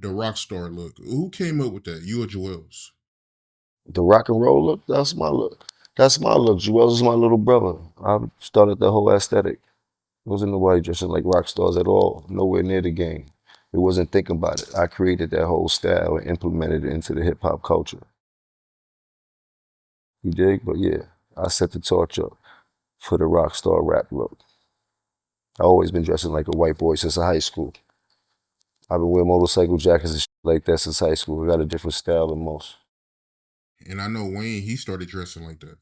The Rockstar Look. Who came up with that? You or Joel's? The rock and roll look, that's my look. That's my look. Joel's is my little brother. I started the whole aesthetic. Wasn't nobody dressing like rock stars at all. Nowhere near the game. It wasn't thinking about it. I created that whole style and implemented it into the hip hop culture. You dig? But yeah, I set the torch up for the rock star rap look. I always been dressing like a white boy since high school. I've been wearing motorcycle jackets and shit like that since high school. I got a different style than most. And I know Wayne, he started dressing like that.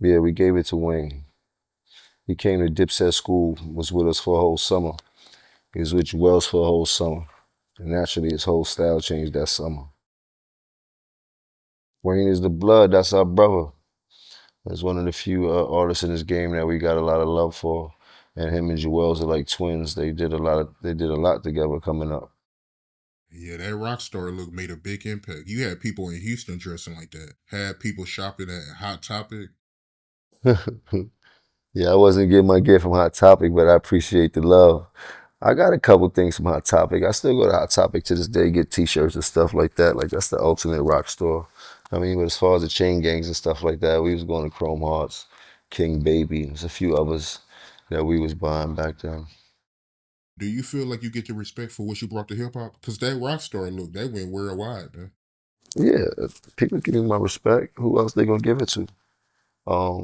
Yeah, we gave it to Wayne. He came to Dipset school, was with us for a whole summer. He was with Wells for a whole summer. And naturally, his whole style changed that summer. Wayne is the blood, that's our brother. That's one of the few artists in this game that we got a lot of love for. And him and Joel's are like twins. They did a lot together coming up. Yeah, that Rockstar Look made a big impact. You had people in Houston dressing like that. Had people shopping at Hot Topic. Yeah, I wasn't getting my gift from Hot Topic, but I appreciate the love. I got a couple things from Hot Topic. I still go to Hot Topic to this day, get T-shirts and stuff like that. Like that's the ultimate rock store. I mean, but as far as the chain gangs and stuff like that, we was going to Chrome Hearts, King Baby, there's a few others that we was buying back then. Do you feel like you get the respect for what you brought to hip hop? Because that Rockstar Look, that went worldwide, man. Yeah, people give me my respect. Who else they gonna give it to?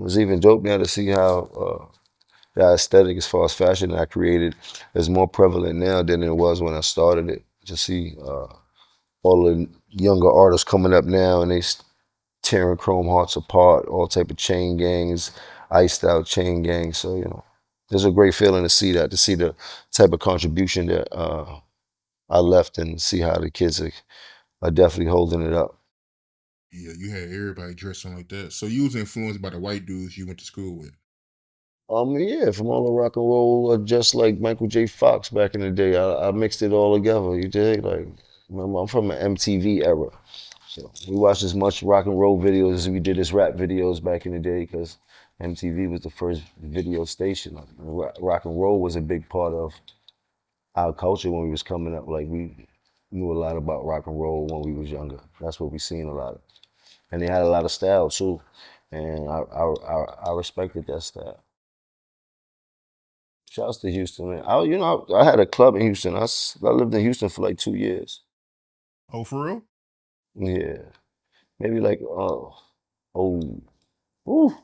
It's even dope now to see how the aesthetic as far as fashion I created is more prevalent now than it was when I started it. To see all the younger artists coming up now and tearing Chrome Hearts apart, all type of chain gangs, iced out chain gangs. So, there's a great feeling to see that, to see the type of contribution that I left and see how the kids are definitely holding it up. Yeah, you had everybody dressing like that. So you was influenced by the white dudes you went to school with. Yeah, from all the rock and roll, just like Michael J. Fox back in the day, I mixed it all together. You dig? Like, remember, I'm from an MTV era, so we watched as much rock and roll videos as we did as rap videos back in the day, because MTV was the first video station. Like, rock and roll was a big part of our culture when we was coming up. Like, we knew a lot about rock and roll when we was younger. That's what we seen a lot of, and they had a lot of style too, and I respected that style. Shouts to Houston, man. I had a club in Houston. I lived in Houston for like 2 years. Oh, for real? Yeah, maybe like oh, ooh,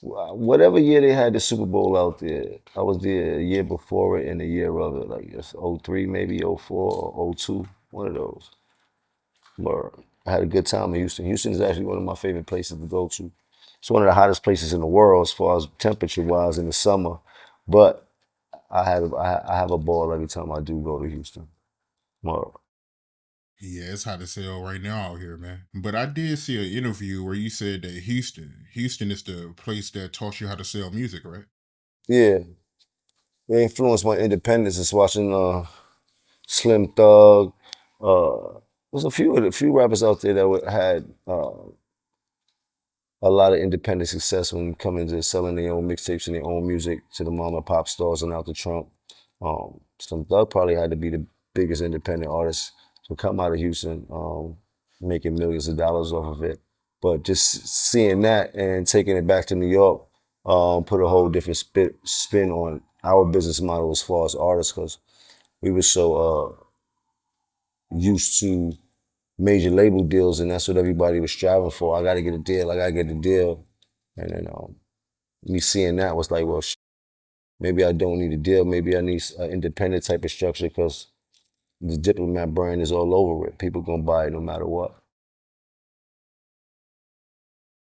whatever year they had the Super Bowl out there. I was there a year before it and a year of it, like it's '03, maybe '04 or '02, one of those. But I had a good time in Houston. Houston is actually one of my favorite places to go to. It's one of the hottest places in the world as far as temperature wise in the summer, but I have a ball every time I do go to Houston. Well, Yeah, it's hot to sell right now out here, man. But I did see an interview where you said that Houston is the place that taught you how to sell music, right? yeah, it influenced my independence. Is watching Slim Thug. There's a few rappers out there that had a lot of independent success when coming to selling their own mixtapes and their own music to the mom and pop stores and out the trunk. Slim Thug probably had to be the biggest independent artist to come out of Houston, making millions of dollars off of it. But just seeing that and taking it back to New York, put a whole different spin on our business model as far as artists, because we were so used to major label deals, and that's what everybody was striving for. I got to get a deal. I got to get a deal. And then me seeing that was like, well, maybe I don't need a deal. Maybe I need an independent type of structure, because the Diplomat brand is all over it. People gonna buy it no matter what.